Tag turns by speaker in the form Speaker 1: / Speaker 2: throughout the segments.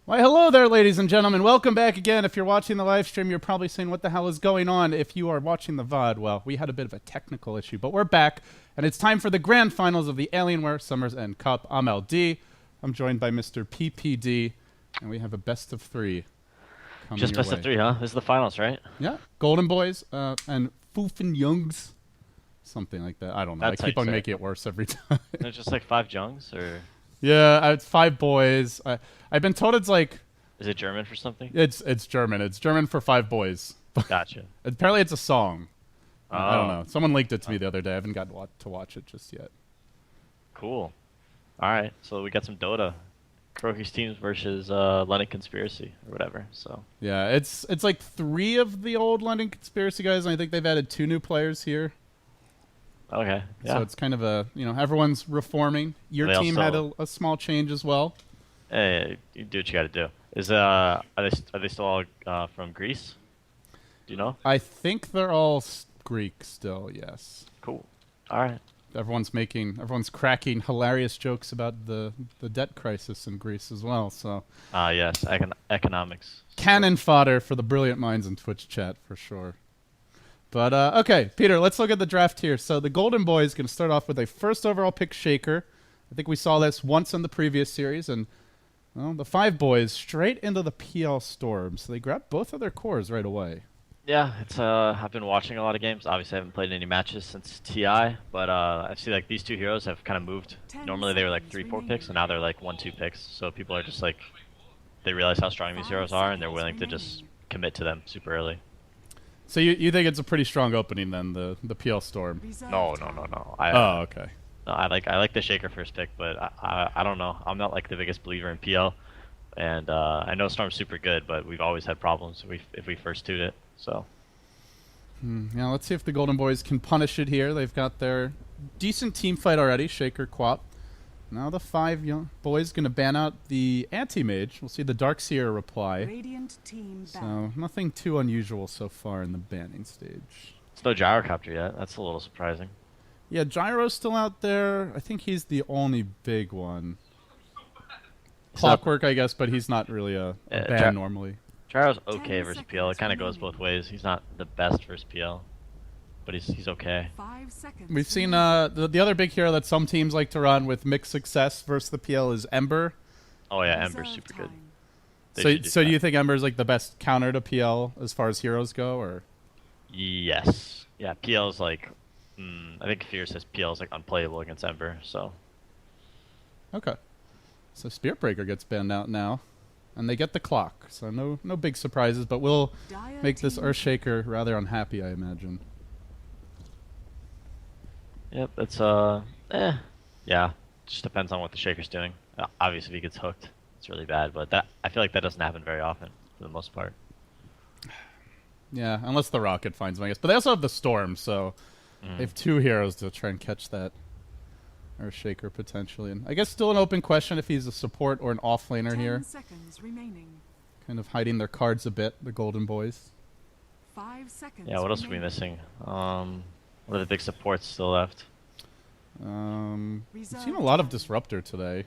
Speaker 1: Why, hello there, ladies and gentlemen. Welcome back again. If you're watching the live stream, you're probably saying, what the hell is going on? If you are watching the VOD, well, we had a bit of a technical issue, but we're back, and it's time for the grand finals of the Alienware Summers End Cup. I'm LD. I'm joined by Mr. PPD, and we have a best of three coming
Speaker 2: Just
Speaker 1: your
Speaker 2: best
Speaker 1: way.
Speaker 2: of three, huh? This is the finals, right?
Speaker 1: Yeah, Golden Boys and 5Jungz, something like that. I don't know.
Speaker 2: That's
Speaker 1: I keep
Speaker 2: how
Speaker 1: on
Speaker 2: you say
Speaker 1: making it worse every time.
Speaker 2: It's just like 5Jungz, or
Speaker 1: Yeah, it's 5 boys. I've been told it's like...
Speaker 2: is it German for something?
Speaker 1: It's German. It's German for 5 boys.
Speaker 2: Gotcha.
Speaker 1: Apparently it's a song. I don't
Speaker 2: Oh.
Speaker 1: know. Someone linked it to me the other day. I haven't got to watch it just yet.
Speaker 2: Cool. All right, so we got some Dota. Kroki's teams versus London Conspiracy, or whatever. So
Speaker 1: Yeah, it's like 3 of the old London Conspiracy guys, and I think they've added 2 new players here.
Speaker 2: okay, yeah.
Speaker 1: So it's kind of a, everyone's reforming. Your
Speaker 2: They
Speaker 1: team had
Speaker 2: also-
Speaker 1: a small change as well.
Speaker 2: Hey, you do what you got to do. Is are they still all from Greece? Do you know?
Speaker 1: I think they're all Greek still, yes.
Speaker 2: Cool. All right.
Speaker 1: Everyone's cracking hilarious jokes about the debt crisis in Greece as well, so...
Speaker 2: Yes, economics.
Speaker 1: Cannon fodder for the brilliant minds in Twitch chat, for sure. But, okay, Peter, let's look at the draft here. So the Golden Boys going to start off with a first overall pick Shaker. I think we saw this once in the previous series, and well, the 5 boys straight into the PL Storm. So they grabbed both of their cores right away.
Speaker 2: Yeah, it's I've been watching a lot of games. Obviously, I haven't played any matches since TI, but I see like these 2 heroes have kind of moved. Normally they were like 3-4 picks, and now they're like 1-2 picks. So people are just like, they realize how strong these heroes are, and they're willing to just commit to them super early.
Speaker 1: So you think it's a pretty strong opening then, the PL Storm?
Speaker 2: No.
Speaker 1: Oh, okay.
Speaker 2: No, I like the Shaker first pick, but I don't know. I'm not like the biggest believer in PL, and I know Storm's super good, but we've always had problems if we first toot it. So
Speaker 1: Now let's see if the Golden Boys can punish it here. They've got their decent team fight already, Shaker, Quap. Now the 5 young boys going to ban out the Anti-Mage. We'll see the Darkseer reply.
Speaker 3: Radiant team
Speaker 1: So nothing too unusual so far in the banning stage.
Speaker 2: it's no Gyrocopter yet. That's a little surprising.
Speaker 1: Yeah, Gyro's still out there. I think he's the only big one. Clockwork, I guess, but he's not really a ban normally.
Speaker 2: Gyro's okay
Speaker 3: 10
Speaker 2: versus PL. It kind of goes both ways. He's not the best versus PL, but he's okay.
Speaker 3: 5 seconds.
Speaker 1: We've seen the other big hero that some teams like to run with mixed success versus the PL is Ember.
Speaker 2: Oh yeah, Ember's super good. They
Speaker 1: So
Speaker 2: should
Speaker 1: do
Speaker 2: that.
Speaker 1: you think Ember's like the best counter to PL as far as heroes go, or?
Speaker 2: Yes. Yeah, PL's like, I think Fear says PL's like unplayable against Ember. So
Speaker 1: Okay. So Spirit Breaker gets banned out now. And they get the clock. So no big surprises, but we'll make this Earthshaker rather unhappy, I imagine.
Speaker 2: yep, it's yeah, just depends on what the Shaker's doing. Obviously, if he gets hooked, it's really bad. But I feel like that doesn't happen very often for the most part.
Speaker 1: Yeah, unless the Rocket finds him, I guess. But they also have the Storm, so they have 2 heroes to try and catch that Earthshaker potentially. And I guess still an open question if he's a support or an offlaner
Speaker 3: 10
Speaker 1: here.
Speaker 3: seconds remaining.
Speaker 1: Kind of hiding their cards a bit, the Golden Boys.
Speaker 3: 5 seconds.
Speaker 2: Yeah, what else are we missing? What are the big supports still left?
Speaker 1: We've seen a lot of Disruptor today.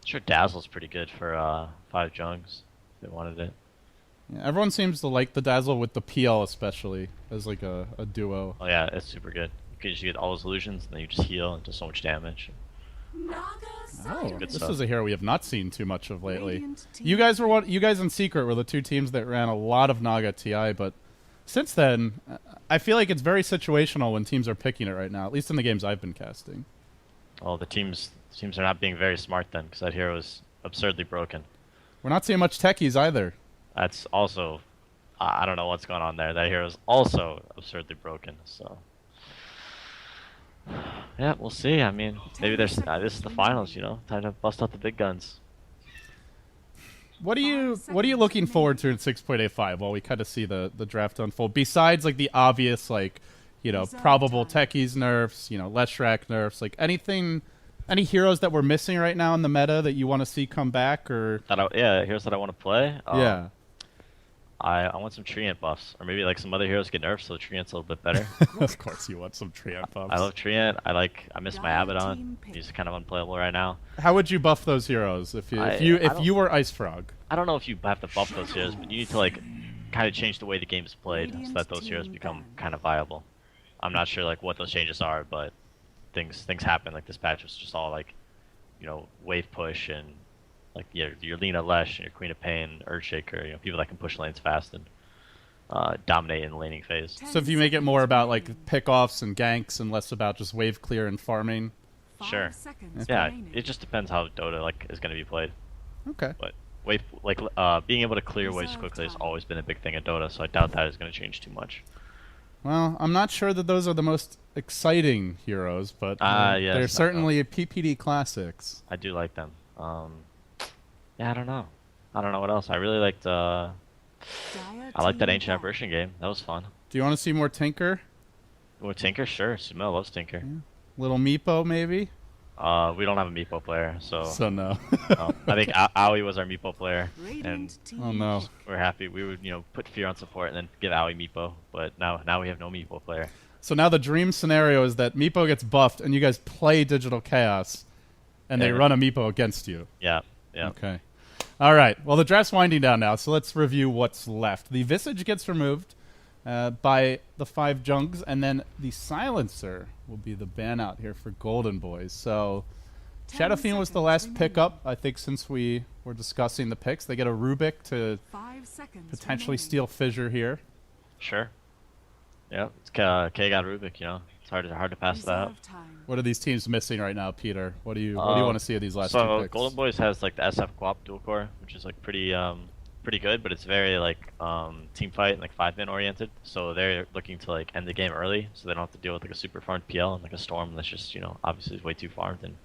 Speaker 2: Sure, Dazzle's pretty good for 5Jungz. They wanted it.
Speaker 1: Yeah, everyone seems to like the Dazzle with the PL especially as like a duo.
Speaker 2: Oh yeah, it's super good. You can just get all those illusions, and then you just heal and do so much damage.
Speaker 1: Oh,
Speaker 2: Good
Speaker 1: this
Speaker 2: stuff.
Speaker 1: is a hero we have not seen too much of lately.
Speaker 3: Radiant team
Speaker 1: You guys in Secret were the 2 teams that ran a lot of Naga TI, but since then, I feel like it's very situational when teams are picking it right now, at least in the games I've been casting.
Speaker 2: Oh, the teams are not being very smart then, because that hero is absurdly broken.
Speaker 1: We're not seeing much techies either.
Speaker 2: That's also, I don't know what's going on there. That hero is also absurdly broken. So, yeah, we'll see. I mean, maybe there's this is the finals. Time to bust out the big guns.
Speaker 1: What are you looking forward to in 6.85 while we kind of see the draft unfold? Besides like the obvious probable techies nerfs, Leshrac nerfs, like any heroes that we're missing right now in the meta that you want to see come back or
Speaker 2: Heroes that I want to play.
Speaker 1: yeah.
Speaker 2: I want some Treant buffs, or maybe like some other heroes get nerfed, so the Treant's a little bit better.
Speaker 1: Of course you want some Treant buffs.
Speaker 2: I love Treant. I miss my
Speaker 3: Dire
Speaker 2: Abaddon.
Speaker 3: team pick.
Speaker 2: He's kind of unplayable right now.
Speaker 1: How would you buff those heroes if you were Ice Frog?
Speaker 2: I don't know if you have to buff those heroes, but you need to like kind of change the way the game is played so
Speaker 3: Radiant
Speaker 2: that those heroes
Speaker 3: team
Speaker 2: become
Speaker 3: ban.
Speaker 2: kind of viable. I'm not sure like what those changes are, but things happen. Like this patch was just all like, wave push and like your Lena Lesh and your Queen of Pain, Earthshaker. People that can push lanes fast and dominate in the laning phase.
Speaker 1: So if you make it more about like pickoffs and ganks and less about just wave clear and farming.
Speaker 3: 5
Speaker 2: Sure.
Speaker 3: seconds
Speaker 2: Yeah,
Speaker 3: remaining.
Speaker 2: it just depends how Dota like is going to be played.
Speaker 1: Okay.
Speaker 2: But wave like being able to clear waves
Speaker 3: Reserve
Speaker 2: quickly has
Speaker 3: time.
Speaker 2: always been a big thing in Dota, so I doubt that is going to change too much.
Speaker 1: Well, I'm not sure that those are the most exciting heroes, but
Speaker 2: Yes,
Speaker 1: they're
Speaker 2: I
Speaker 1: certainly PPD classics.
Speaker 2: I do like them. Yeah, I don't know. I don't know what else. I really liked.
Speaker 3: Dire
Speaker 2: I like that
Speaker 3: team
Speaker 2: Ancient
Speaker 3: ban.
Speaker 2: Apparition game. That was fun.
Speaker 1: Do you want to see more Tinker?
Speaker 2: Well, Tinker, sure. Sumo loves Tinker.
Speaker 1: Little Meepo, maybe?
Speaker 2: We don't have a Meepo player, so
Speaker 1: So no.
Speaker 2: I think Aoi was our Meepo player, and
Speaker 3: Radiant team
Speaker 1: Oh, no.
Speaker 3: pick.
Speaker 2: we're happy. We would, put fear on support and then give Aoi Meepo, but now we have no Meepo player.
Speaker 1: So now the dream scenario is that Meepo gets buffed and you guys play Digital Chaos and they
Speaker 2: Yeah.
Speaker 1: run a Meepo against you.
Speaker 2: Yeah.
Speaker 1: Okay. All right. Well, the draft's winding down now, so let's review what's left. The Visage gets removed by the 5Jungz, and then the Silencer will be the ban out here for Golden Boys. So
Speaker 3: 10
Speaker 1: Shadow Fiend was the
Speaker 3: seconds
Speaker 1: last
Speaker 3: remaining.
Speaker 1: pickup, I think, since we were discussing the picks. They get a Rubik to
Speaker 3: 5 seconds
Speaker 1: potentially
Speaker 3: remaining.
Speaker 1: steal Fissure here.
Speaker 2: Sure. Yeah. It's K got Rubik. It's hard to pass that up.
Speaker 3: Reserve time.
Speaker 1: What are these teams missing right now, Peter? What do you want to see of these last two
Speaker 2: So
Speaker 1: picks?
Speaker 2: Golden Boys has like the SF Co-op dual core, which is like pretty good, but it's very like team fight and like 5-man oriented. So they're looking to like end the game early, so they don't have to deal with like a super farmed PL and like a storm that's just obviously is way too farmed and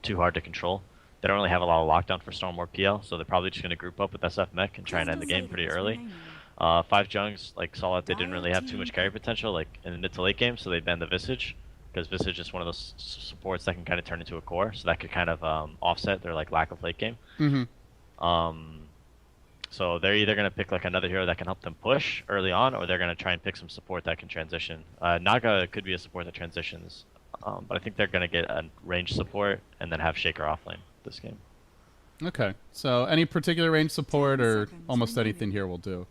Speaker 2: too hard to control. They don't really have a lot of lockdown for storm or PL, so they're probably just going to group up with SF Mech and try and end the game pretty early. 5Jungz saw that they didn't really have too much carry potential like in the mid to late game, so they banned the Visage because Visage is one of those supports that can kind of turn into a core, so that could kind of offset their like lack of late game.
Speaker 1: Mm-hmm.
Speaker 2: So they're either going to pick like another hero that can help them push early on, or they're going to try and pick some support that can transition. Naga could be a support that transitions, but I think they're going to get a range support and then have Shaker offlane this game.
Speaker 1: Okay. So any particular range support
Speaker 3: 10
Speaker 1: or
Speaker 3: seconds
Speaker 1: almost
Speaker 3: remaining.
Speaker 1: anything here will do.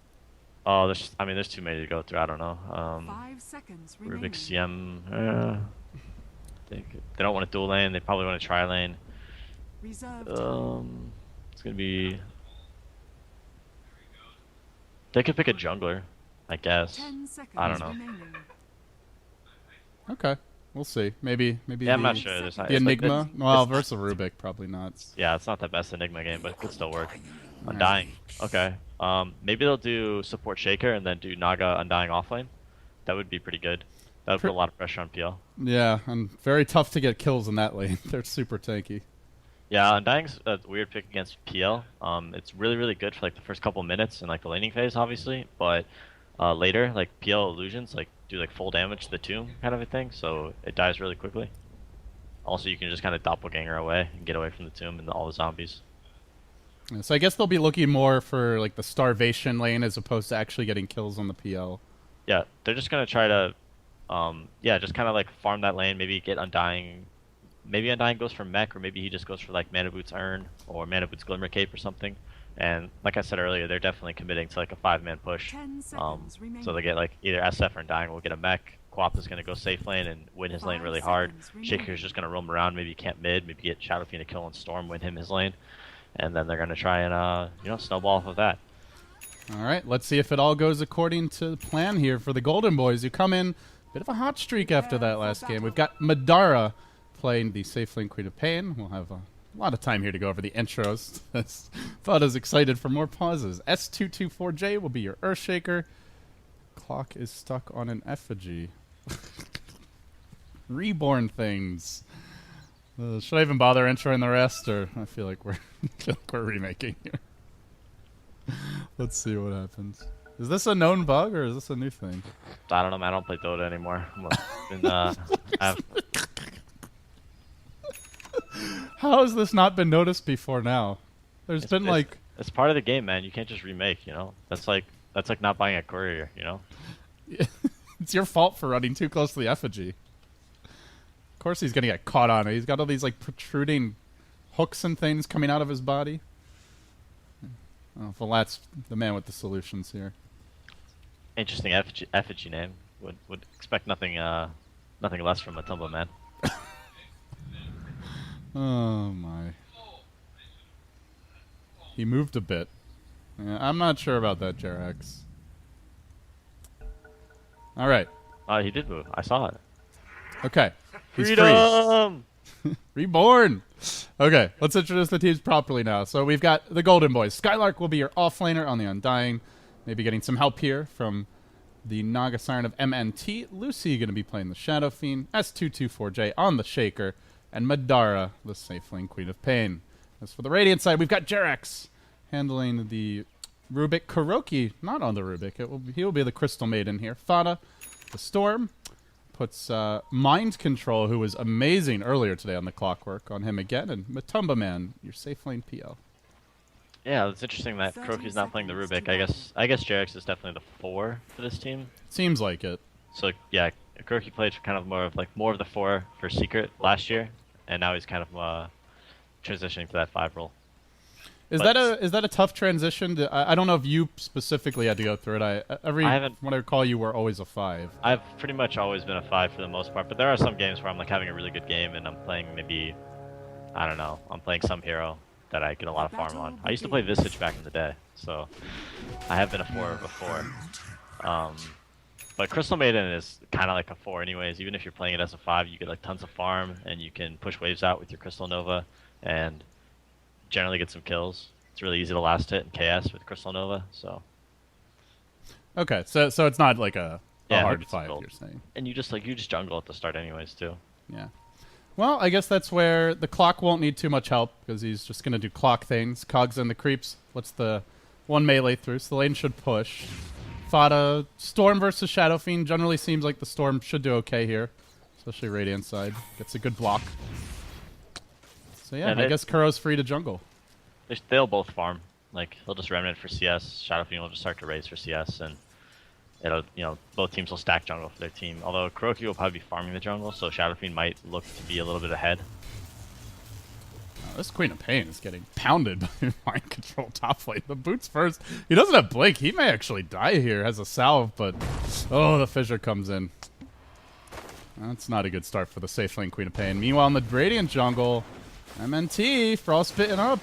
Speaker 2: Oh, there's too many to go through. I don't know.
Speaker 3: 5 seconds remaining.
Speaker 2: Rubik CM. They don't want to dual lane. They probably want to tri lane.
Speaker 3: Reserve time.
Speaker 2: It's gonna be. They could pick a jungler, I guess.
Speaker 3: 10 seconds
Speaker 2: I don't know.
Speaker 3: remaining.
Speaker 1: Okay. We'll see. Maybe
Speaker 2: Yeah, I'm not
Speaker 1: the-
Speaker 2: sure. There's
Speaker 1: The
Speaker 2: it's like-
Speaker 1: Enigma?
Speaker 2: it's-
Speaker 1: Well,
Speaker 2: it's-
Speaker 1: versus Rubik, probably not.
Speaker 2: Yeah, it's not the best Enigma game, but it could still work. Undying. Okay. Maybe they'll do support Shaker and then do Naga Undying offlane. That would be pretty good. That would put a lot of pressure on PL.
Speaker 1: Yeah, and very tough to get kills in that lane. They're super tanky.
Speaker 2: Yeah, Undying's a weird pick against PL. It's really, really good for like the first couple minutes in like the laning phase, obviously, but later, like PL illusions, like do like full damage to the tomb kind of a thing, so it dies really quickly. Also, you can just kind of doppelganger away and get away from the tomb and all the zombies.
Speaker 1: Yeah, so I guess they'll be looking more for like the starvation lane as opposed to actually getting kills on the PL.
Speaker 2: Yeah, they're just gonna try to, just kind of like farm that lane. Maybe get Undying. Maybe Undying goes for Mech, or maybe he just goes for like Mana Boots Urn or Mana Boots Glimmer Cape or something. And like I said earlier, they're definitely committing to like a 5-man push.
Speaker 3: 10 seconds remaining.
Speaker 2: So they get like either SF or Undying will get a Mech. Quap is gonna go safe lane and win his lane
Speaker 3: 5
Speaker 2: really hard.
Speaker 3: seconds remaining.
Speaker 2: Shaker's just gonna roam around, maybe camp mid, maybe get Shadow Fiend to kill on Storm, win him his lane, and then they're gonna try and snowball off of that.
Speaker 1: All right, let's see if it all goes according to plan here for the Golden Boys, who come in bit of a hot streak after that last game. We've got Madara playing the safe lane Queen of Pain. We'll have a lot of time here to go over the intros. Thought I was excited for more pauses. S224J will be your Earthshaker. Clock is stuck on an effigy. Reborn things. Should I even bother introing the rest, or I feel like we're remaking here. Let's see what happens. Is this a known bug or is this a new thing?
Speaker 2: I don't know, man. I don't play Dota anymore.
Speaker 1: How has this not been noticed before now? There's been like
Speaker 2: it's part of the game, man. You can't just remake. That's like That's like not buying a courier, you know?
Speaker 1: It's your fault for running too close to the effigy. Of course he's gonna get caught on it. He's got all these like protruding hooks and things coming out of his body. Oh, Volat's the man with the solutions here.
Speaker 2: Interesting effigy name. Would expect nothing less from a Tumble Man.
Speaker 1: Oh my. He moved a bit. Yeah, I'm not sure about that, Jerax. All right.
Speaker 2: He did move. I saw it.
Speaker 1: Okay. He's
Speaker 2: Freedom!
Speaker 1: free. Reborn. Okay, let's introduce the teams properly now. So we've got the Golden Boys. Skylark will be your offlaner on the Undying. Maybe getting some help here from the Naga Siren of MNT. Lucy going to be playing the Shadow Fiend. S224J on the Shaker. And Madara, the Safe Lane Queen of Pain. As for the Radiant side, we've got Jerax handling the Rubik. Kuroki, not on the Rubik. He will be the Crystal Maiden here. Fada, the Storm. Puts Mind Control, who was amazing earlier today on the Clockwork, on him again. And Matumba Man, your Safe Lane PL.
Speaker 2: Yeah, it's interesting that Kuroki's not playing the Rubik. I guess Jerax is definitely the 4 for this team.
Speaker 1: Seems like it.
Speaker 2: So yeah, Kuroki played for kind of more of the 4 for Secret last year, and now he's kind of transitioning to that 5 role.
Speaker 1: Is that a tough transition? I don't know if you specifically had to go through it. When I recall, you were always a 5.
Speaker 2: I've pretty much always been a 5 for the most part, but there are some games where I'm like having a really good game and I'm playing maybe, I don't know, I'm playing some hero that I get a lot of farm on. I used to play Visage back in the day, so I have been a 4 before. But Crystal Maiden is kind of like a 4 anyways. Even if you're playing it as a 5, you get like tons of farm and you can push waves out with your Crystal Nova and generally get some kills. It's really easy to last hit in KS with Crystal Nova, so.
Speaker 1: Okay, so it's not like a hard
Speaker 2: it's
Speaker 1: 5,
Speaker 2: gold.
Speaker 1: you're saying.
Speaker 2: And you just jungle at the start anyways too.
Speaker 1: Yeah. Well, I guess that's where the Clock won't need too much help because he's just going to do Clock things. Cogs and the creeps. What's the one melee through? So the lane should push. Fada, Storm versus Shadow Fiend. Generally seems like the Storm should do okay here, especially Radiant side. Gets a good block. So yeah, I guess Kuro's free to jungle.
Speaker 2: They'll both farm. Like he'll just Remnant for CS. Shadow Fiend will just start to raise for CS, and it'll both teams will stack jungle for their team. Although Kuroki will probably be farming the jungle, so Shadow Fiend might look to be a little bit ahead.
Speaker 1: Oh, this Queen of Pain is getting pounded by Mind Control top lane. The boots first. He doesn't have Blink. He may actually die here. Has a salve, but oh, the fissure comes in. That's not a good start for the safe lane Queen of Pain. Meanwhile, in the Radiant jungle, MNT, frostbitten up.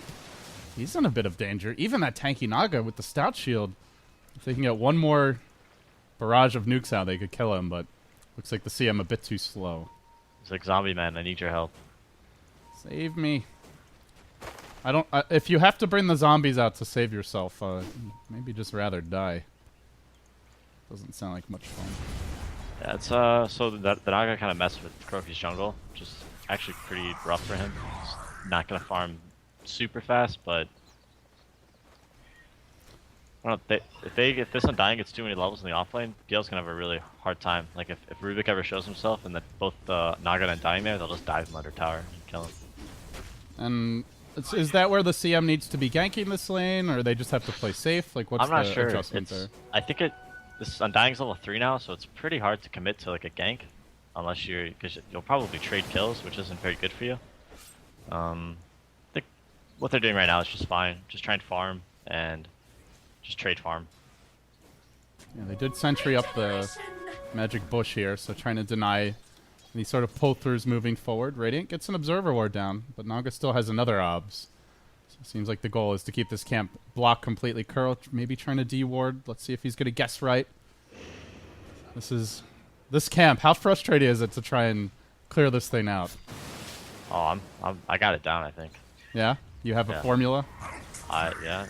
Speaker 1: He's in a bit of danger. Even that tanky Naga with the stout shield. If they can get one more barrage of nukes out, they could kill him, but looks like the CM a bit too slow.
Speaker 2: He's like, zombie man, I need your help.
Speaker 1: Save me. I don't. If you have to bring the zombies out to save yourself, maybe just rather die. Doesn't sound like much fun.
Speaker 2: Yeah, it's so the Naga kind of messed with Kuroki's jungle, which is actually pretty rough for him. He's not gonna farm super fast, but I don't know, if this Undying gets too many levels in the offlane, Gale's gonna have a really hard time. Like if Rubik ever shows himself and that both Naga and Undying there, they'll just dive him under tower and kill him.
Speaker 1: And is that where the CM needs to be ganking this lane, or they just have to play safe? Like what's
Speaker 2: I'm not
Speaker 1: the
Speaker 2: sure.
Speaker 1: adjustment there?
Speaker 2: I think this Undying's level 3 now, so it's pretty hard to commit to like a gank, unless because you'll probably trade kills, which isn't very good for you. I think what they're doing right now is just fine. Just trying to farm and just trade farm.
Speaker 1: Yeah, they did sentry up the magic bush here, so trying to deny any sort of pull-throughs moving forward. Radiant gets an observer ward down, but Naga still has another obs. So it seems like the goal is to keep this camp blocked completely. Curl maybe trying to D-ward. Let's see if he's going to guess right. This camp, how frustrating is it to try and clear this thing out?
Speaker 2: Oh, I got it down, I think.
Speaker 1: Yeah? You have a formula?
Speaker 2: Yeah.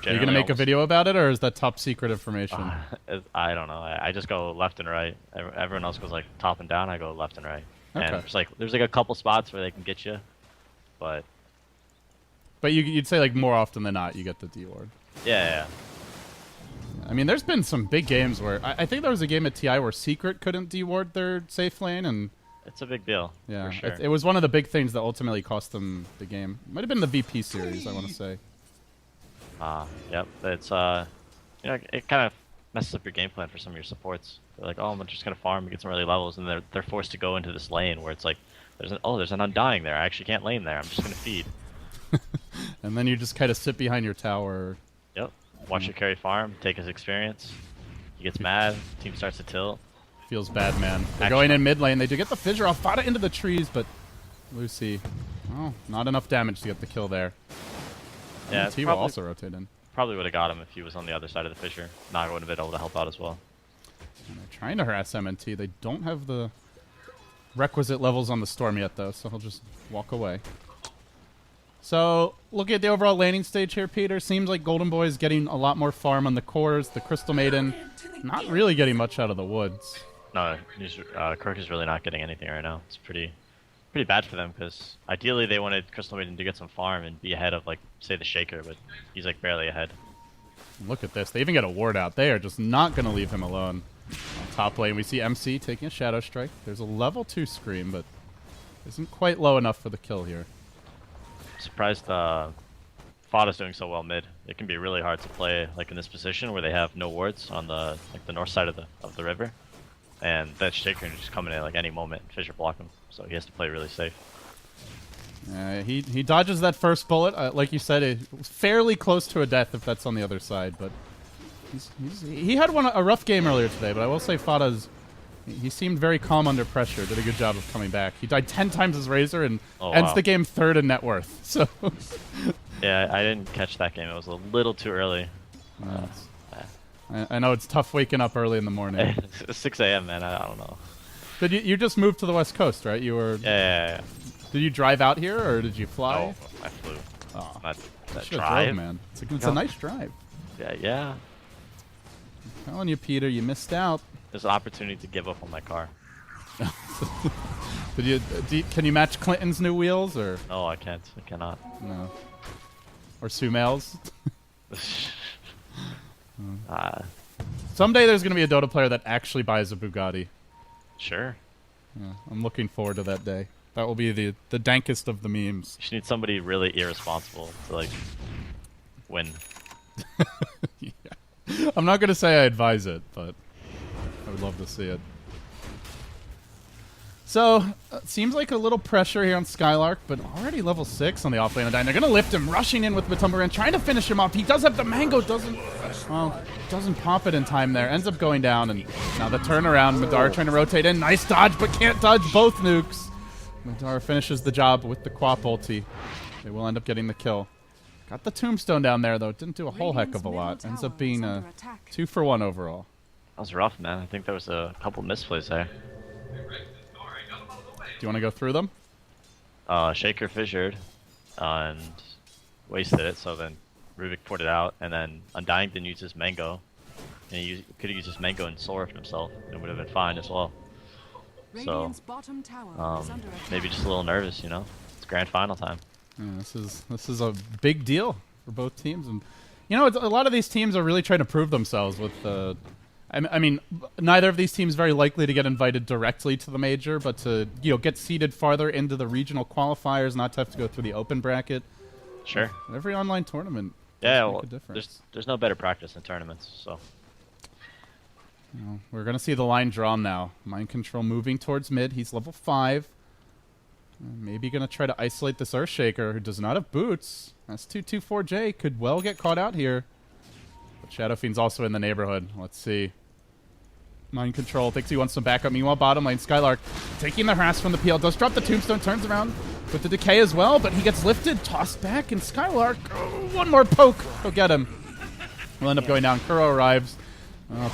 Speaker 1: Are you going to make a video about it, or is that top secret information?
Speaker 2: I don't know. I just go left and right. Everyone else goes like top and down. I go left and right.
Speaker 1: Okay.
Speaker 2: And there's like a couple spots where they can get you, but
Speaker 1: you'd say like more often than not you get the D-ward.
Speaker 2: Yeah.
Speaker 1: I mean, there's been some big games where I think there was a game at TI where Secret couldn't D-ward their safe lane, and
Speaker 2: it's a big deal.
Speaker 1: Yeah,
Speaker 2: for sure.
Speaker 1: it was one of the big things that ultimately cost them the game. Might have been the VP series, I want to say.
Speaker 2: Yep. It's You know, it kind of messes up your game plan for some of your supports. They're like, oh, I'm just gonna farm and get some early levels, and they're forced to go into this lane where it's like, there's an undying there. I actually can't lane there. I'm just gonna feed.
Speaker 1: And then you just kind of sit behind your tower.
Speaker 2: Yep. Watch your carry farm, take his experience. He gets mad. Team starts to tilt.
Speaker 1: Feels bad, man. They're
Speaker 2: Actually-
Speaker 1: going in mid lane. They do get the fissure off. Fada into the trees, but Lucy, oh, not enough damage to get the kill there.
Speaker 2: Yeah,
Speaker 1: And
Speaker 2: it's
Speaker 1: T will
Speaker 2: probably-
Speaker 1: also rotate in.
Speaker 2: Probably would have got him if he was on the other side of the fissure. Naga would have been able to help out as well.
Speaker 1: And they're trying to harass MNT. They don't have the requisite levels on the Storm yet, though, so he'll just walk away. So, looking at the overall laning stage here, Peter, seems like Golden Boy is getting a lot more farm on the cores. The Crystal Maiden, not really getting much out of the woods.
Speaker 2: No, Kirk is really not getting anything right now. It's pretty bad for them because ideally they wanted Crystal Maiden to get some farm and be ahead of, like, say, the Shaker, but he's, like, barely ahead.
Speaker 1: Look at this. They even get a ward out. They are just not going to leave him alone. On top lane, we see MC taking a Shadow Strike. There's a level 2 Scream, but isn't quite low enough for the kill here.
Speaker 2: Surprised Fada's doing so well mid. It can be really hard to play like in this position where they have no wards on the north side of the river, and that Shaker can just come in at like any moment and fissure block him. So he has to play really safe.
Speaker 1: He dodges that first bullet. Like you said, it was fairly close to a death if that's on the other side, but he had a rough game earlier today, but I will say he seemed very calm under pressure. Did a good job of coming back. He died 10 times his Razor and ends the game third in net worth. So
Speaker 2: yeah, I didn't catch that game. It was a little too early.
Speaker 1: I know it's tough waking up early in the morning.
Speaker 2: It's 6 a.m. man. I don't know.
Speaker 1: Did you just moved to the West Coast, right? You were.
Speaker 2: Yeah.
Speaker 1: Did you drive out here or did you fly?
Speaker 2: No, I flew.
Speaker 1: Oh,
Speaker 2: Not that
Speaker 1: should've
Speaker 2: drive.
Speaker 1: drove, man. It's a nice drive.
Speaker 2: Yeah.
Speaker 1: I'm telling you, Peter, you missed out.
Speaker 2: There's an opportunity to give up on my car.
Speaker 1: Can you match Clinton's new wheels or
Speaker 2: No, I can't. I cannot.
Speaker 1: no? Or Sumail's? Someday there's going to be a Dota player that actually buys a Bugatti.
Speaker 2: Sure.
Speaker 1: Yeah, I'm looking forward to that day. That will be the dankest of the memes.
Speaker 2: You should need somebody really irresponsible to like win.
Speaker 1: Yeah. I'm not going to say I advise it, but I would love to see it. So, seems like a little pressure here on Skylark, but already level 6 on the offlane of Dyne. They're going to lift him, rushing in with Matumbaran, trying to finish him off. He does have the mango, doesn't pop it in time there. Ends up going down, and now the turnaround. Madar trying to rotate in. Nice dodge, but can't dodge both nukes. Madar finishes the job with the Quap ulti. They will end up getting the kill. Got the tombstone down there, though. Didn't do a whole heck of a lot. Ends up being a 2-for-1 overall.
Speaker 2: That was rough, man. I think there was a couple misplays there.
Speaker 1: Do you want to go through them?
Speaker 2: Shaker fissured and wasted it, so then Rubik poured it out, and then Undying didn't use his mango. And he could have used his mango and soul rift himself, and it would have been fine as well. So, maybe just a little nervous, you know? It's grand final time.
Speaker 1: Yeah, this is a big deal for both teams, and you know, a lot of these teams are really trying to prove themselves with I mean, neither of these teams very likely to get invited directly to the major, but to get seeded farther into the regional qualifiers, not to have to go through the open bracket.
Speaker 2: Sure.
Speaker 1: Every online tournament.
Speaker 2: Yeah,
Speaker 1: make
Speaker 2: well,
Speaker 1: a difference.
Speaker 2: there's no better practice in tournaments, so.
Speaker 1: We're gonna see the line drawn now. Mind Control moving towards mid. He's level 5. Maybe gonna try to isolate this Earthshaker, who does not have boots. S224J could well get caught out here. But Shadow Fiend's also in the neighborhood. Let's see. Mind Control thinks he wants some backup. Meanwhile, bottom lane, Skylark taking the harass from the PL. Does drop the tombstone, turns around with the decay as well, but he gets lifted, tossed back, and Skylark, one more poke. Go get him. We'll end up going down. Kuro arrives.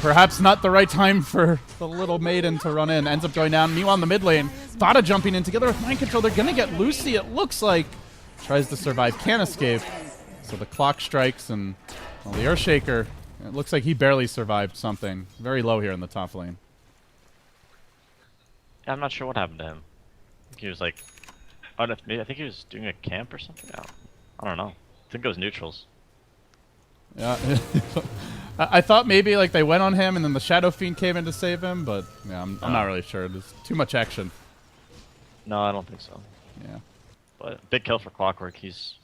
Speaker 1: Perhaps not the right time for the little maiden to run in. Ends up going down. Meanwhile, in the mid lane, Thada jumping in together with Mind Control. They're going to get Lucy, it looks like. Tries to survive, can't escape. So the clock strikes, and the Earthshaker, it looks like he barely survived something. Very low here in the top lane.
Speaker 2: Yeah, I'm not sure what happened to him. I think he was like, I think he was doing a camp or something. I don't know. I think it was neutrals.
Speaker 1: Yeah, I thought maybe like they went on him and then the Shadow Fiend came in to save him, but yeah, I'm not really sure. There's too much action.
Speaker 2: No, I don't think so.
Speaker 1: Yeah.
Speaker 2: But big kill for Clockwork. He's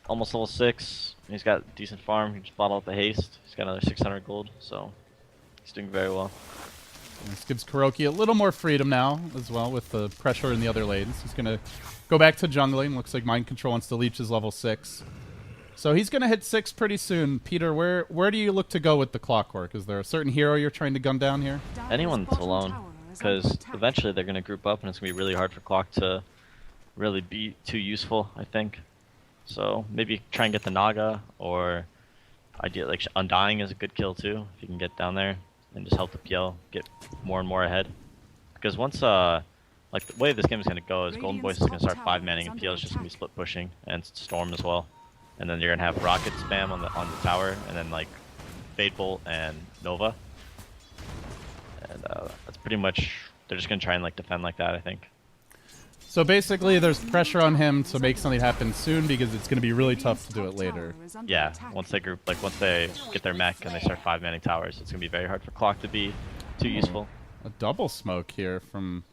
Speaker 2: almost level 6. He's got decent farm. He just bottled up the haste. He's got another 600 gold, so he's doing very well.
Speaker 1: This gives Kuroki a little more freedom now as well with the pressure in the other lanes. He's going to go back to jungling. Looks like Mind Control wants to leech his level 6. So he's going to hit 6 pretty soon. Peter, where do you look to go with the Clockwork? Is there a certain hero you're trying to gun down here?
Speaker 2: Anyone's alone, because eventually they're going to group up and it's going to be really hard for Clock to really be too useful, I think. So maybe try and get the Naga, or ideally like Undying is a good kill too, if you can get down there and just help the PL get more and more ahead. Because once like the way this game is going to go is Golden Voice is going to start 5-manning and PL is just going to be split pushing, and Storm as well. And then you're going to have Rocket spam on the tower, and then like Fade Bolt and Nova. And that's pretty much, they're just going to try and like defend like that, I think.
Speaker 1: So basically there's pressure on him to make something happen soon because it's going to be really tough to do it later.
Speaker 2: Yeah, once they group, like once they get their mech and they start 5-manning towers, it's going to be very hard for Clock to be too useful.
Speaker 1: A double smoke here from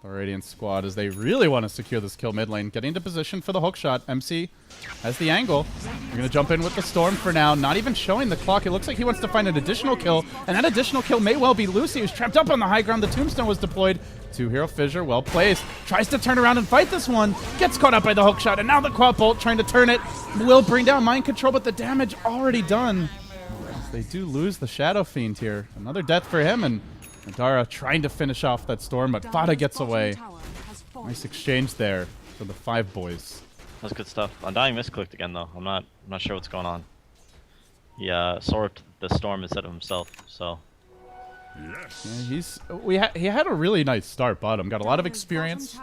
Speaker 1: the Radiant squad as they really want to secure this kill mid lane. Getting into position for the hook shot. MC has the angle. They're going to jump in with the Storm for now. Not even showing the clock. It looks like he wants to find an additional kill, and that additional kill may well be Lucy, who's trapped up on the high ground. The Tombstone was deployed. Two-hero fissure, well placed. Tries to turn around and fight this one. Gets caught up by the hook shot, and now the Quad Bolt trying to turn it. Will bring down Mind Control, but the damage already done. They do lose the Shadow Fiend here. Another death for him, and Madara trying to finish off that Storm, but Fada gets away. Nice exchange there for the 5 boys.
Speaker 2: That's good stuff. Undying misclicked again though. I'm not sure what's going on. He sworped the Storm instead of himself, so.
Speaker 1: Yeah, he had a really nice start bottom. Got a lot of experience.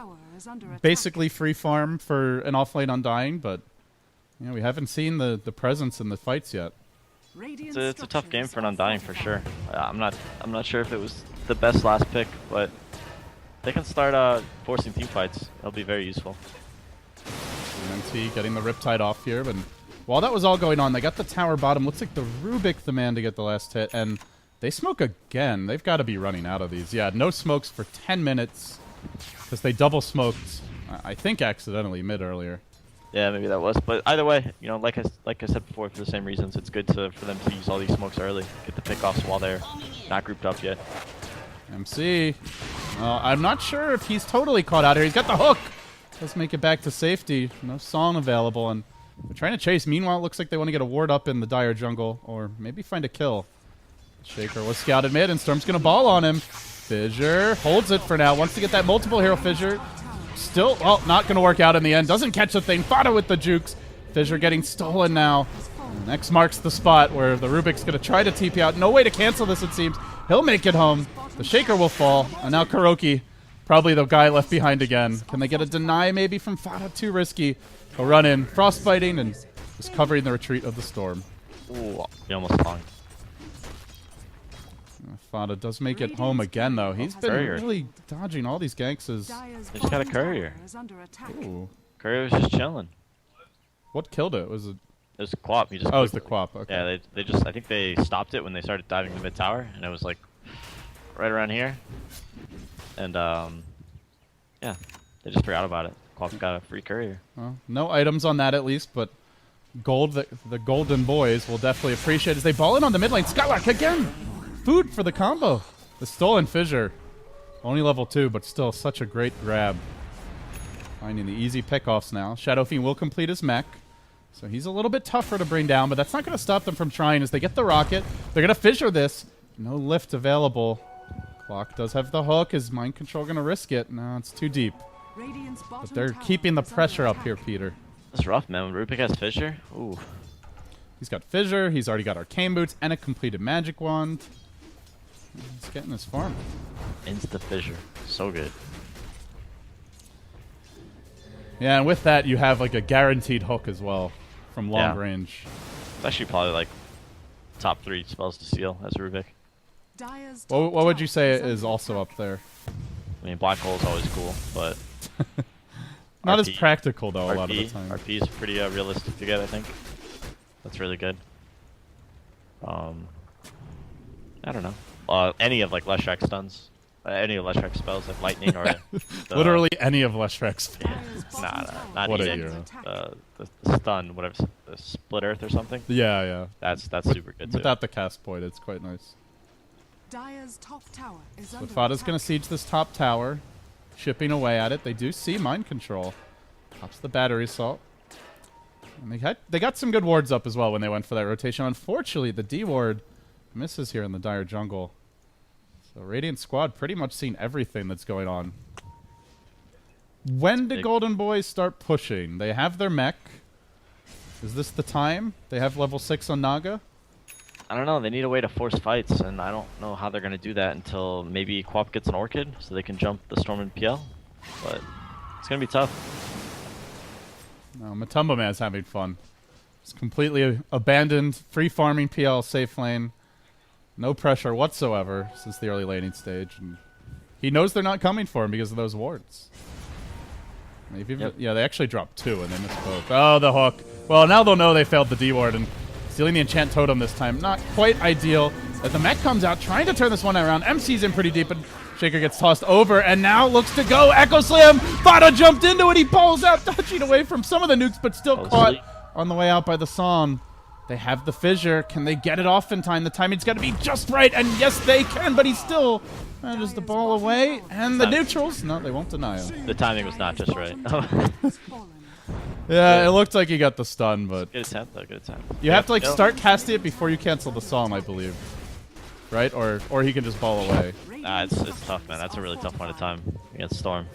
Speaker 1: Basically free farm for an offlane Undying, but you know, we haven't seen the presence in the fights yet.
Speaker 2: It's a tough game for an Undying for sure. I'm not sure if it was the best last pick, but they can start forcing team fights. That'll be very useful.
Speaker 1: MT getting the Riptide off here, but while that was all going on, they got the tower bottom. Looks like the Rubik the man to get the last hit, and they smoke again. They've got to be running out of these. Yeah, no smokes for 10 minutes because they double smoked, I think accidentally mid earlier.
Speaker 2: Yeah, maybe that was. But either way, you know, like I said before, for the same reasons, it's good for them to use all these smokes early, get the pickoffs while they're not grouped up yet.
Speaker 1: MC, I'm not sure if he's totally caught out here. He's got the hook. Let's make it back to safety. No song available, and they're trying to chase. Meanwhile, it looks like they want to get a ward up in the Dire jungle, or maybe find a kill. Shaker was scouted mid, and Storm's going to ball on him. Fissure holds it for now. Wants to get that multiple hero Fissure. Still, well, not going to work out in the end. Doesn't catch the thing. Fada with the jukes. Fissure getting stolen now. Next marks the spot where the Rubik's going to try to TP out. No way to cancel this, it seems. He'll make it home. The Shaker will fall. And now Kuroki, probably the guy left behind again. Can they get a deny maybe from Fada? Too risky. He'll run in. Frostbiting and just covering the retreat of the Storm.
Speaker 2: Ooh, he almost clung.
Speaker 1: Fada does make it home again, though. He's been really dodging all these ganks.
Speaker 2: They just got a courier.
Speaker 1: Ooh.
Speaker 2: Courier was just chilling.
Speaker 1: What killed it? Was it?
Speaker 2: It was Quap. He just.
Speaker 1: Oh, it was the Quap. Okay.
Speaker 2: Yeah, they just. I think they stopped it when they started diving the mid tower, and it was like right around here. And yeah, they just forgot about it. Quap got a free courier.
Speaker 1: Well, no items on that at least, but gold. The golden boys will definitely appreciate as they ball in on the mid lane. Skylark again. Food for the combo. The stolen Fissure. Only level 2, but still such a great grab. Finding the easy pickoffs now. Shadow Fiend will complete his mech. So he's a little bit tougher to bring down, but that's not going to stop them from trying as they get the rocket. They're going to Fissure this. No lift available. Clock does have the hook. Is Mind Control going to risk it? No, it's too deep. But they're keeping the pressure up here, Peter.
Speaker 2: That's rough, man. When Rubik has Fissure, ooh.
Speaker 1: He's got Fissure. He's already got Arcane Boots and a completed Magic Wand. He's getting his farm.
Speaker 2: Insta Fissure. So good.
Speaker 1: Yeah, and with that, you have like a guaranteed hook as well from long range.
Speaker 2: It's actually probably like top 3 spells to seal as Rubik.
Speaker 1: What would you say is also up there?
Speaker 2: I mean, Black Hole is always cool, but
Speaker 1: not
Speaker 2: RP,
Speaker 1: as practical though.
Speaker 2: RP,
Speaker 1: a lot of the time.
Speaker 2: RP is pretty realistic to get, I think. That's really good. I don't know. Any of like Leshrac stuns, any of Leshrac spells like lightning or
Speaker 1: literally any of Leshrac spells.
Speaker 2: Nah, not
Speaker 1: What a
Speaker 2: eating.
Speaker 1: hero.
Speaker 2: The stun, whatever, the split earth or something.
Speaker 1: Yeah, yeah.
Speaker 2: That's super good too.
Speaker 1: Without the cast point, it's quite nice.
Speaker 3: Dire's top tower is
Speaker 1: So
Speaker 3: under
Speaker 1: Fada's going to
Speaker 3: attack.
Speaker 1: siege this top tower, chipping away at it. They do see mind control. Pops the battery assault. And they got some good wards up as well when they went for that rotation. Unfortunately, the D ward misses here in the Dire jungle. So Radiant squad pretty much seen everything that's going on. When do Golden Boys start pushing? They have their mech. Is this the time? They have level 6 on Naga.
Speaker 2: I don't know. They need a way to force fights, and I don't know how they're gonna do that until maybe Quap gets an Orchid, so they can jump the Storm and PL. But it's gonna be tough.
Speaker 1: No, Matumba Man's having fun. It's completely abandoned, free farming PL safe lane. No pressure whatsoever since the early laning stage. And he knows they're not coming for him because of those wards. Maybe yeah, they actually dropped 2 and they missed both. Oh, the hook. Well, now they'll know they failed the D ward and stealing the enchant totem this time. Not quite ideal. As the mech comes out, trying to turn this one around. MC's in pretty deep, but Shaker gets tossed over and now looks to go. Echo Slam. Fada jumped into it. He pulls out, dodging away from some of the nukes, but still caught on the way out by the song. They have the fissure. Can they get it off in time? The timing's got to be just right, and yes, they can, but he still manages the ball away. And the neutrals, no, they won't deny him.
Speaker 2: The timing was not just right.
Speaker 3: Has fallen.
Speaker 1: Yeah, it looked like he got the stun, but
Speaker 2: Good attempt, though. Good attempt.
Speaker 1: you have to like start casting it before you cancel the song, I believe. Right? Or he can just ball away.
Speaker 2: Nah, it's tough, man. That's a really tough one at time against Storm.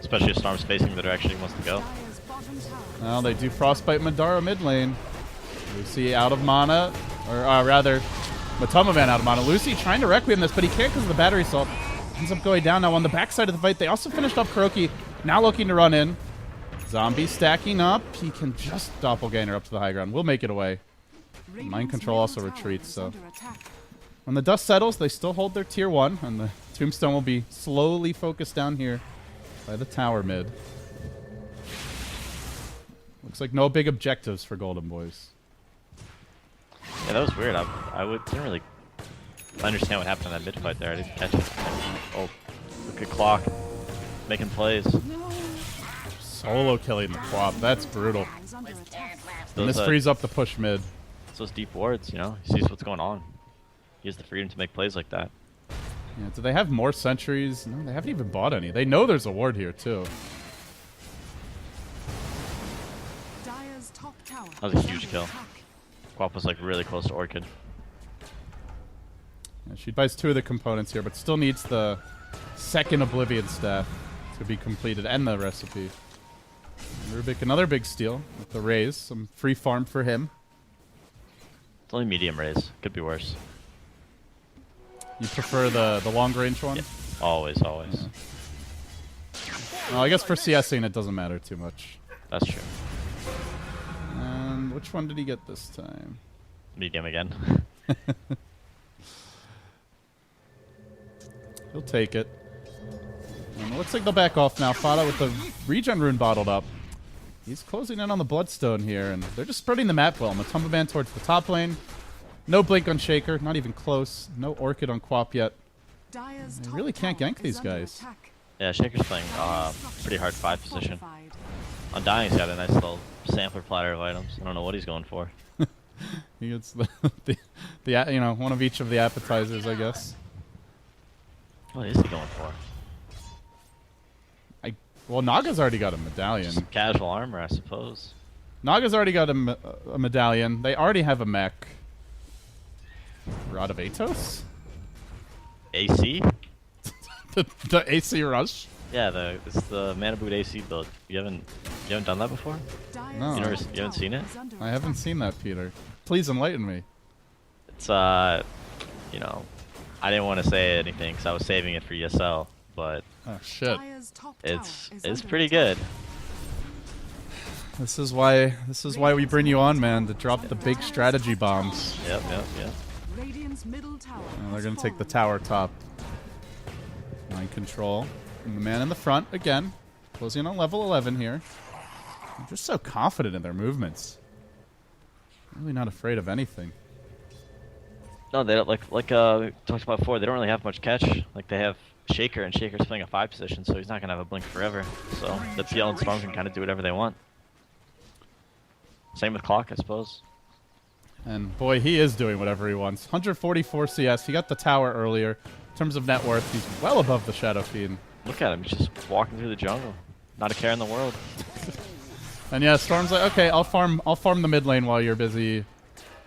Speaker 2: Especially if Storm's facing the direction he wants to go.
Speaker 3: Dire's bottom tower.
Speaker 1: Now they do Frostbite Madara mid lane. Lucy out of mana, or rather, Matumba Man out of mana. Lucy trying to Requiem this, but he can't because of the battery assault. Ends up going down now on the backside of the fight. They also finished off Kuroki, now looking to run in. Zombie stacking up. He can just doppelganger up to the high ground. We'll make it away. Mind control also
Speaker 3: middle tower
Speaker 1: retreats,
Speaker 3: is
Speaker 1: so.
Speaker 3: under attack.
Speaker 1: When the dust settles, they still hold their tier 1, and the tombstone will be slowly focused down here by the tower mid. Looks like no big objectives for Golden Boys.
Speaker 2: Yeah, that was weird. Didn't really understand what happened in that mid fight there. I didn't catch it. Oh, look at Clock making plays.
Speaker 1: Solo killing the Quap. That's brutal.
Speaker 3: Is under attack.
Speaker 1: And this frees up the push mid.
Speaker 2: Those deep wards, you know, he sees what's going on. He has the freedom to make plays like that.
Speaker 1: Yeah, do they have more sentries? No, they haven't even bought any. They know there's a ward here, too.
Speaker 3: Dire's top tower
Speaker 2: That was a
Speaker 3: is
Speaker 2: huge
Speaker 3: under
Speaker 2: kill.
Speaker 3: attack.
Speaker 2: Quap was like really close to Orchid.
Speaker 1: Yeah, she buys 2 of the components here, but still needs the second Oblivion staff to be completed, and the recipe. Rubik, another big steal with the raise. Some free farm for him.
Speaker 2: It's only medium raise. Could be worse.
Speaker 1: You prefer the long range one?
Speaker 2: Yeah. Always.
Speaker 1: Well, I guess for CSing it doesn't matter too much.
Speaker 2: That's true.
Speaker 1: And which one did he get this time?
Speaker 2: Medium again.
Speaker 1: He'll take it. And it looks like they'll back off now. Fada with the regen rune bottled up. He's closing in on the Bloodstone here, and they're just spreading the map well. Matumba Man towards the top lane. No Blink on Shaker, not even close. No Orchid on Quap yet.
Speaker 3: Dire's
Speaker 1: They
Speaker 3: top
Speaker 1: really can't
Speaker 3: tower
Speaker 1: gank these
Speaker 3: is under
Speaker 1: guys.
Speaker 3: attack.
Speaker 2: Yeah, Shaker's playing pretty hard 5 position. Undying's got a nice little sampler platter of items. I don't know what he's going for.
Speaker 1: He gets the you know, one of each of the appetizers, I guess.
Speaker 2: What is he going for?
Speaker 1: Well, Naga's already got a medallion.
Speaker 2: Just casual armor, I suppose.
Speaker 1: Naga's already got a medallion. They already have a mech. Rod of Atos?
Speaker 2: AC?
Speaker 1: the AC Rush?
Speaker 2: Yeah, it's the Mana Boot AC build. You haven't done that before?
Speaker 3: Dire's
Speaker 1: No.
Speaker 2: You
Speaker 3: top
Speaker 2: haven't seen
Speaker 3: tower
Speaker 2: it?
Speaker 3: is under
Speaker 1: I haven't
Speaker 3: attack.
Speaker 1: seen that, Peter. Please enlighten me.
Speaker 2: It's you know, I didn't want to say anything because I was saving it for ESL, but
Speaker 1: Oh shit.
Speaker 3: Dire's top tower
Speaker 2: it's
Speaker 3: is
Speaker 2: it's
Speaker 3: under
Speaker 2: pretty
Speaker 3: attack.
Speaker 2: good.
Speaker 1: This is why we bring you on, man, to drop the big strategy bombs.
Speaker 2: Yep.
Speaker 3: Radiant's middle tower
Speaker 1: And they're
Speaker 3: has
Speaker 1: gonna take the
Speaker 3: fallen.
Speaker 1: tower top. Mind control. And the man in the front again. Closing on level 11 here. They're just so confident in their movements. Really not afraid of anything.
Speaker 2: No, they don't like we talked about before. They don't really have much catch. Like they have Shaker, and Shaker's playing a 5 position, so he's not gonna have a blink forever. So the PL and Storm can kind of do whatever they want. Same with Clock, I suppose.
Speaker 1: And boy, he is doing whatever he wants. 144 CS. He got the tower earlier. In terms of net worth, he's well above the Shadow Fiend.
Speaker 2: Look at him, he's just walking through the jungle. Not a care in the world.
Speaker 1: And yeah, Storm's like, okay, I'll farm the mid lane while you're busy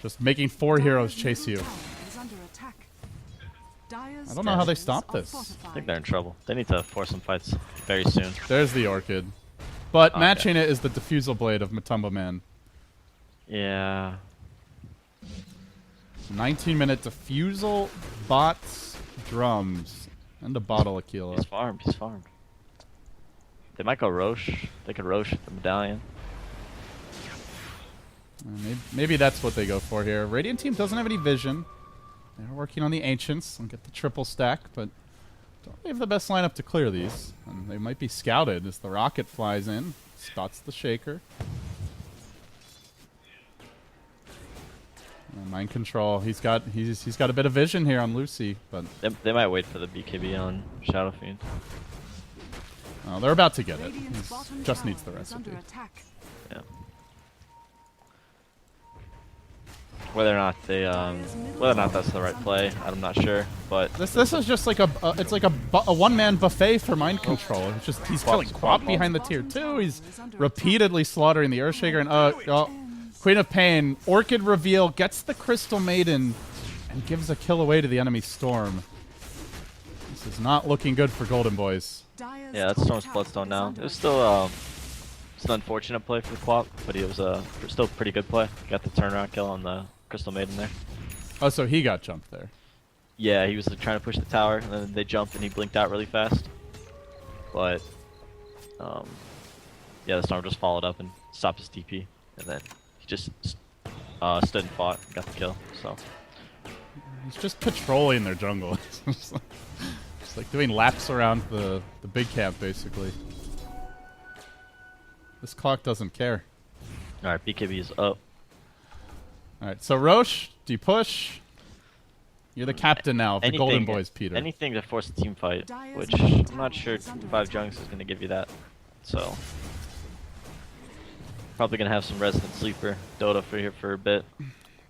Speaker 1: just making 4 heroes chase you. I don't know how they stop this.
Speaker 2: I think they're in trouble. They need to force some fights very soon.
Speaker 1: There's the Orchid. But matching it is the Diffusal Blade of Matumba Man.
Speaker 2: Yeah.
Speaker 1: 19-minute Diffusal, bots, drums, and a bottle of Aquila.
Speaker 2: He's farmed, he's farmed. They might go Roche. They could Roche the medallion.
Speaker 1: Maybe that's what they go for here. Radiant team doesn't have any vision. They're working on the Ancients and get the triple stack, but don't really have the best lineup to clear these. And they might be scouted as the rocket flies in, spots the Shaker. Mind control. He's got a bit of vision here on Lucy, but
Speaker 2: they might wait for the BKB on Shadow Fiend.
Speaker 1: They're about to get it. He just needs the recipe.
Speaker 2: Yeah. Whether or not that's the right play, I'm not sure. But
Speaker 1: this is just like it's like a one-man buffet for mind control. It's just he's killing Quap behind the tier 2. He's repeatedly slaughtering the Earthshaker and Queen of Pain. Orchid reveal gets the Crystal Maiden and gives a kill away to the enemy Storm. This is not looking good for Golden Boys.
Speaker 2: Yeah, that's Storm's Bloodstone now. It was still it's an unfortunate play for Quap, but it was still a pretty good play. Got the turnaround kill on the Crystal Maiden there.
Speaker 1: Oh, so he got jumped there.
Speaker 2: Yeah, he was trying to push the tower, and then they jumped, and he blinked out really fast. But, yeah, the Storm just followed up and stopped his TP, and then he just stood and fought and got the kill. So
Speaker 1: he's just patrolling their jungle. Just like doing laps around the big camp, basically. This Clock doesn't care.
Speaker 2: All right, BKB is up.
Speaker 1: All right, so Roche, do you push? You're the captain now of the Golden Boys, Peter.
Speaker 2: Anything to force a team fight, which I'm not sure 5Jungz is going to give you that. So probably going to have some resident sleeper Dota for here for a bit.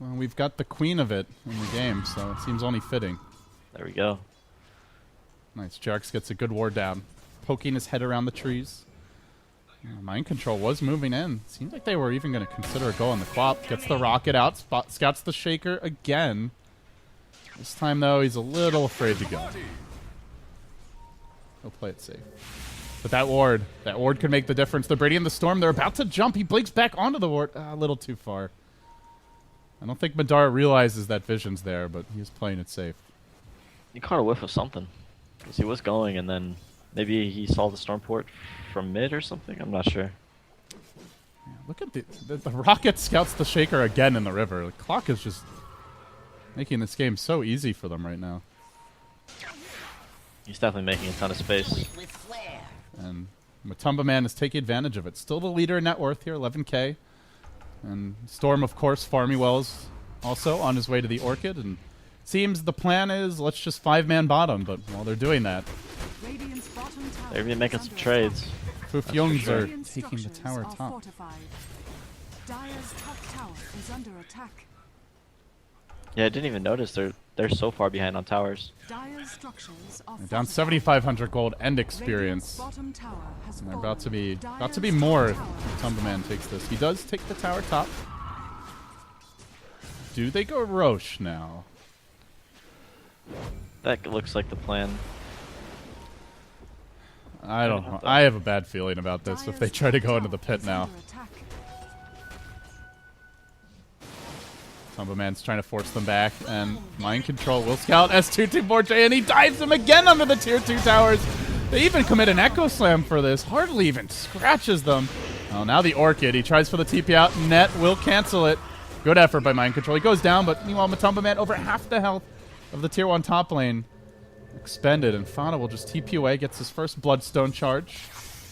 Speaker 1: Well, we've got the queen of it in the game, so it seems only fitting.
Speaker 2: There we go.
Speaker 1: Nice. Jarx gets a good ward down, poking his head around the trees. Mind control was moving in. Seems like they were even going to consider a go on the Quap. Gets the rocket out, scouts the Shaker again. This time, though, he's a little afraid to go. He'll play it safe. But that ward could make the difference. The Brady and the Storm, they're about to jump. He blinks back onto the ward. A little too far. I don't think Madara realizes that vision's there, but he's playing it safe.
Speaker 2: He caught a whiff of something. Because he was going, and then maybe he saw the Storm port from mid or something. I'm not sure.
Speaker 1: Yeah, look at the rocket scouts the Shaker again in the river. The Clock is just making this game so easy for them right now.
Speaker 2: He's definitely making a ton of space.
Speaker 1: And Matumba Man is taking advantage of it. Still the leader in net worth here, 11k. And Storm, of course, farming wells also on his way to the Orchid. And seems the plan is let's just 5-man bottom. But while they're doing that,
Speaker 2: they're even making some trades.
Speaker 1: 5Jungz are taking the tower top.
Speaker 3: Dire's top tower is under attack.
Speaker 1: Yeah,
Speaker 2: I didn't even notice they're so far behind on towers.
Speaker 3: Dire's structures are
Speaker 1: down 7,500 gold and experience. And they're about to be more if Matumba Man takes this. He does take the tower top. Do they go Roche now?
Speaker 2: That looks like the plan.
Speaker 1: I don't know. I have a bad feeling about this if they try to go into the pit now. Matumba Man's trying to force them back, and Mind Control will scout S224J, and he dives him again under the tier 2 towers. They even commit an Echo Slam for this. Hardly even scratches them. Oh, now the Orchid. He tries for the TP out. Net will cancel it. Good effort by Mind Control. He goes down, but meanwhile, Matumba Man over half the health of the tier 1 top lane expended, and Fauna will just TP away, gets his first Bloodstone charge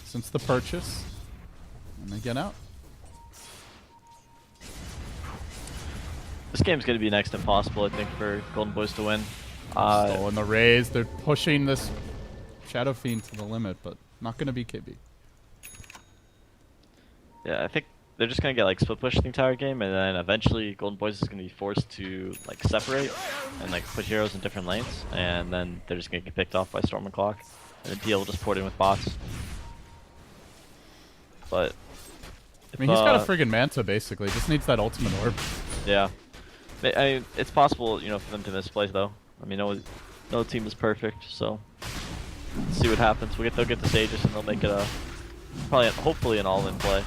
Speaker 1: since the purchase, and they get out.
Speaker 2: This game's going to be next to impossible, I think, for Golden Boys to win.
Speaker 1: Stolen the Raze. They're pushing this Shadow Fiend to the limit, but not going to be KB.
Speaker 2: Yeah, I think they're just gonna get like split push the entire game, and then eventually Golden Boys is gonna be forced to like separate and like put heroes in different lanes, and then they're just gonna get picked off by Storm and Clock, and the deal will just port in with bots. But
Speaker 1: I mean, he's got a friggin' Manta basically. Just needs that ultimate orb.
Speaker 2: yeah, it's possible, you know, for them to misplay though. I mean, no team is perfect, so let's see what happens. They'll get the Sages, and they'll make it a hopefully an all-in play.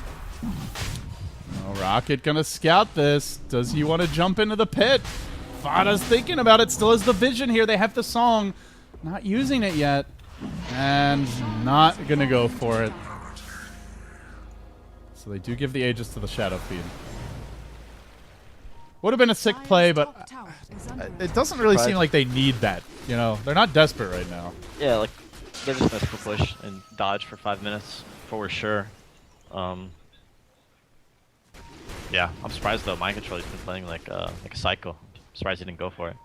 Speaker 1: Oh, Rocket gonna scout this. Does he want to jump into the pit? Fada's thinking about it. Still has the vision here. They have the song. Not using it yet. And not gonna go for it. So they do give the Aegis to the Shadow Fiend. Would have been a sick play, but it doesn't really seem like they need that. You know, they're not desperate right now.
Speaker 2: Yeah, like they're just gonna split push and dodge for 5 minutes for sure. Yeah, I'm surprised though. Mind Control, he's been playing like a psycho. I'm surprised he didn't go for it.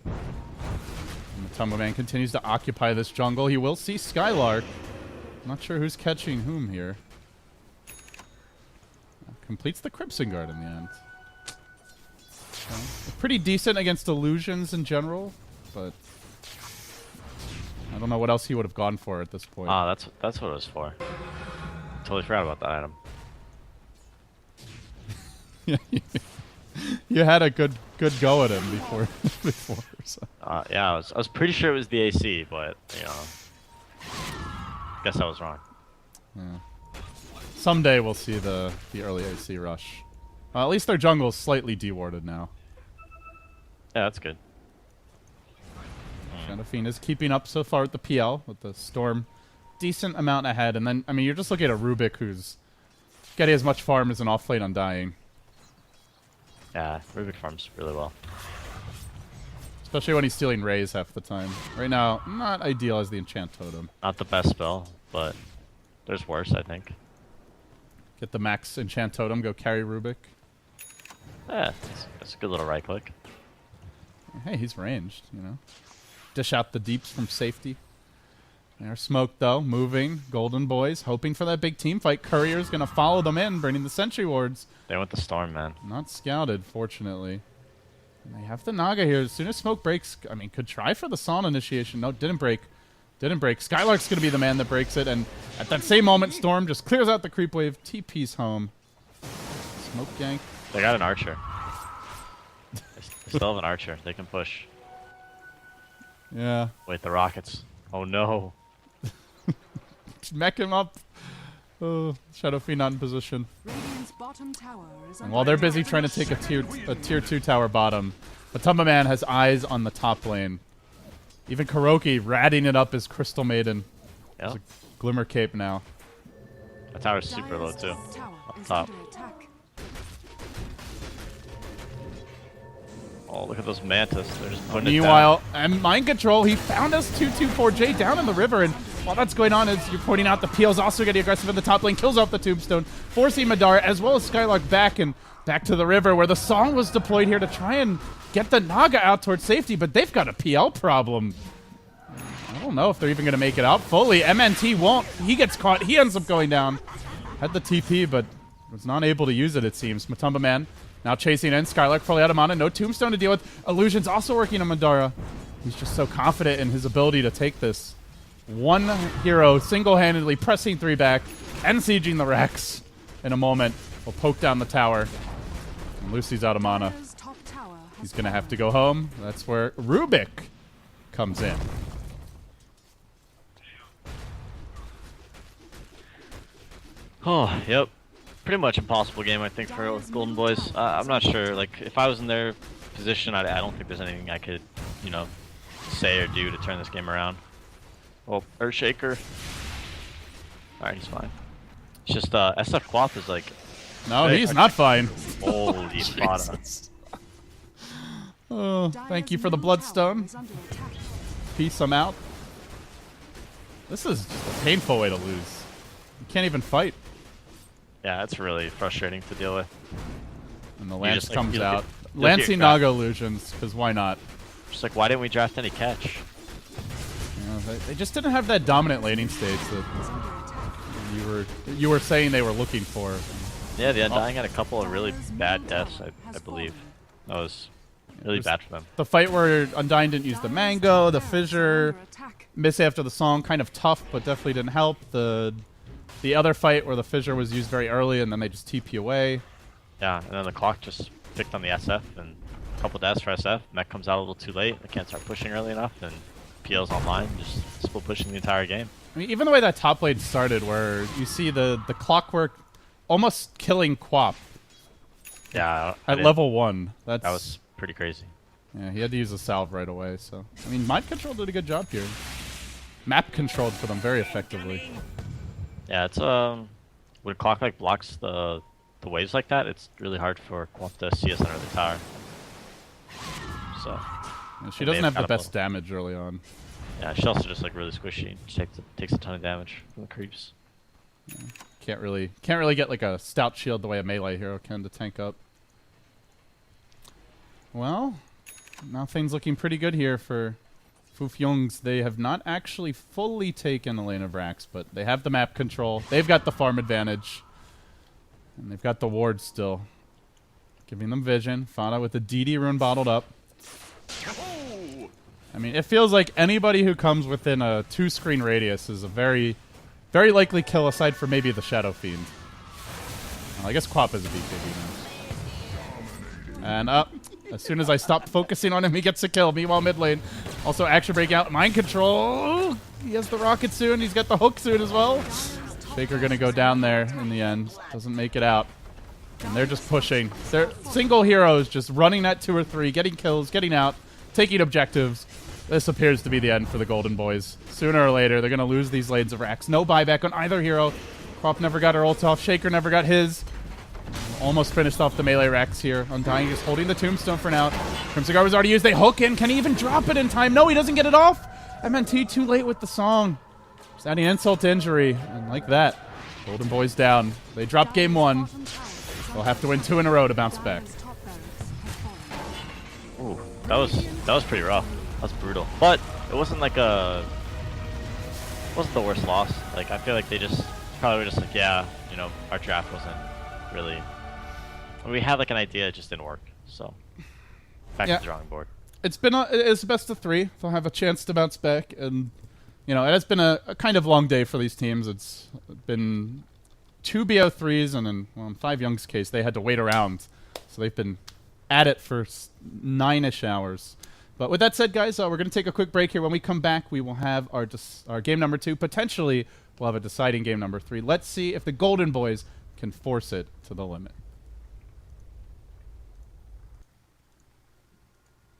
Speaker 1: And the Tumble Man continues to occupy this jungle. He will see Skylark. Not sure who's catching whom here. Completes the Crimson Guard in the end. Pretty decent against illusions in general, but I don't know what else he would have gone for at this point.
Speaker 2: Ah, that's what it was for. Totally forgot about that item.
Speaker 1: You had a good go at him before. So.
Speaker 2: Yeah, I was pretty sure it was the AC, but you know, guess I was wrong.
Speaker 1: Yeah. Someday we'll see the early AC rush. At least their jungle's slightly dewarded now.
Speaker 2: Yeah, that's good.
Speaker 1: Shadow Fiend is keeping up so far with the PL, with the Storm decent amount ahead, and then I mean you're just looking at a Rubik who's getting as much farm as an off-lane Undying.
Speaker 2: Yeah, Rubik farms really well.
Speaker 1: Especially when he's stealing Rays half the time. Right now, not ideal as the Enchant Totem.
Speaker 2: Not the best spell, but there's worse, I think.
Speaker 1: Get the max Enchant Totem, go carry Rubik.
Speaker 2: Yeah, that's a good little right click.
Speaker 1: Hey, he's ranged, you know. Dish out the deeps from safety. They're smoked, though, moving. Golden Boys, hoping for that big team fight. Courier's going to follow them in, bringing the Sentry Wards.
Speaker 2: They went the Storm, man.
Speaker 1: Not scouted, fortunately. And they have the Naga here. As soon as Smoke breaks, I mean, could try for the Sauna initiation. No, didn't break. Didn't break. Skylark's going to be the man that breaks it. And at that same moment, Storm just clears out the creep wave. TP's home. Smoke gank.
Speaker 2: They got an Archer. They still have an Archer. They can push.
Speaker 1: Yeah.
Speaker 2: Wait, the Rockets. Oh, no.
Speaker 1: Mech him up. Oh, Shadow Fiend not in position.
Speaker 3: Radiant's bottom tower is
Speaker 1: And while they're busy trying to take a tier 2 tower bottom, Matumba Man has eyes on the top lane. Even Kuroki ratting it up as Crystal Maiden.
Speaker 2: Yeah.
Speaker 1: There's a Glimmer Cape now.
Speaker 2: That tower's super low, too. Up top. Oh, look at those Mantis. They're just putting
Speaker 1: Meanwhile,
Speaker 2: it down.
Speaker 1: and Mind Control, he found us 224J down in the river, and while that's going on, as you're pointing out, the PL's also getting aggressive in the top lane, kills off the Tombstone, forcing Madara as well as Skylark back to the river, where the Song was deployed here to try and get the Naga out towards safety, but they've got a PL problem. I don't know if they're even going to make it out fully. MNT won't. He gets caught. He ends up going down. Had the TP, but was not able to use it, it seems. Matumba Man now chasing in. Skylark fully out of mana. No Tombstone to deal with. Illusion's also working on Madara. He's just so confident in his ability to take this. One hero single-handedly pressing 3 back and sieging the Rex in a moment. Will poke down the tower. And Lucy's out of mana. He's going to have to go home. That's where Rubik comes in.
Speaker 2: Oh, yep. Pretty much impossible game, I think, for Golden Boys. I'm not sure. Like, if I was in their position, I don't think there's anything I could, you know, say or do to turn this game around. Oh, Earthshaker. Alright, he's fine. It's just, SF Quath is like...
Speaker 1: No, he's not fine.
Speaker 2: Holy Spada.
Speaker 1: Oh, thank you for the Bloodstone. Peace, I'm out. This is just a painful way to lose. You can't even fight.
Speaker 2: Yeah, it's really frustrating to deal with.
Speaker 1: And the Lance
Speaker 2: just,
Speaker 1: comes out.
Speaker 2: look at
Speaker 1: Lancing Naga illusions, because why not?
Speaker 2: Just like, why didn't we draft any catch?
Speaker 1: Yeah, They just didn't have that dominant laning stage that you were saying they were looking for.
Speaker 2: Yeah, the Undying had a couple of really bad deaths, I believe. That was really bad for them.
Speaker 1: The fight where Undying didn't use the mango, the fissure, miss after the song, kind of tough, but definitely didn't help. The other fight where the fissure was used very early and then they just TP away.
Speaker 2: Yeah, and then the clock just picked on the SF and a couple deaths for SF. Mech comes out a little too late. They can't start pushing early enough, and PL's online, just split pushing the entire game.
Speaker 1: I mean, even the way that top lane started, where you see the clockwork almost killing Quap.
Speaker 2: Yeah,
Speaker 1: at level 1.
Speaker 2: That was pretty crazy.
Speaker 1: Yeah, he had to use a salve right away. So I mean, mind control did a good job here. Map controlled for them very effectively.
Speaker 2: Yeah, it's when clock like blocks the waves like that, it's really hard for Quap to see us under the tower. So
Speaker 1: yeah, she doesn't have the best damage early on.
Speaker 2: Yeah, she's also just like really squishy. She takes a ton of damage from the creeps.
Speaker 1: Yeah. Can't really get like a stout shield the way a melee hero can to tank up. Well, now things looking pretty good here for 5Jungz. They have not actually fully taken the lane of Rax, but they have the map control. They've got the farm advantage. And they've got the ward still. Giving them vision. Fana with the DD rune bottled up. I mean, it feels like anybody who comes within a 2-screen radius is a very, very likely kill, aside from maybe the Shadow Fiend. Well, I guess Quap is a BKB now. And up. As soon as I stop focusing on him, he gets a kill. Meanwhile, mid lane. Also, action breakout. Mind control. He has the rocket soon. He's got the hook soon as well. Faker going to go down there in the end. Doesn't make it out. And they're just pushing. They're single heroes just running at 2 or 3, getting kills, getting out, taking objectives. This appears to be the end for the Golden Boys. Sooner or later, they're going to lose these lanes of Rax. No buyback on either hero. Crop never got her ult off. Shaker never got his. Almost finished off the melee Rax here. Undying just holding the tombstone for now. Crimson Guard was already used. They hook in. Can he even drop it in time? No, he doesn't get it off. MNT too late with the song. Just adding insult to injury. And like that, Golden Boys down. They drop game 1. They'll have to win 2 in a row to bounce back.
Speaker 2: Ooh, that was pretty rough. That was brutal. But it wasn't like it wasn't the worst loss. Like, I feel like they just probably were just like, yeah, you know, our draft wasn't really. We had like an idea, it just didn't work. So back to the drawing board.
Speaker 1: It's a best of 3. They'll have a chance to bounce back, and you know, it has been a kind of long day for these teams. It's been 2 BO3s, and in 5Jungz case, they had to wait around. So they've been at it for 9-ish hours. But with that said, guys, we're going to take a quick break here. When we come back, we will have our game number 2. Potentially, we'll have a deciding game number 3. Let's see if the Golden Boys can force it to the limit.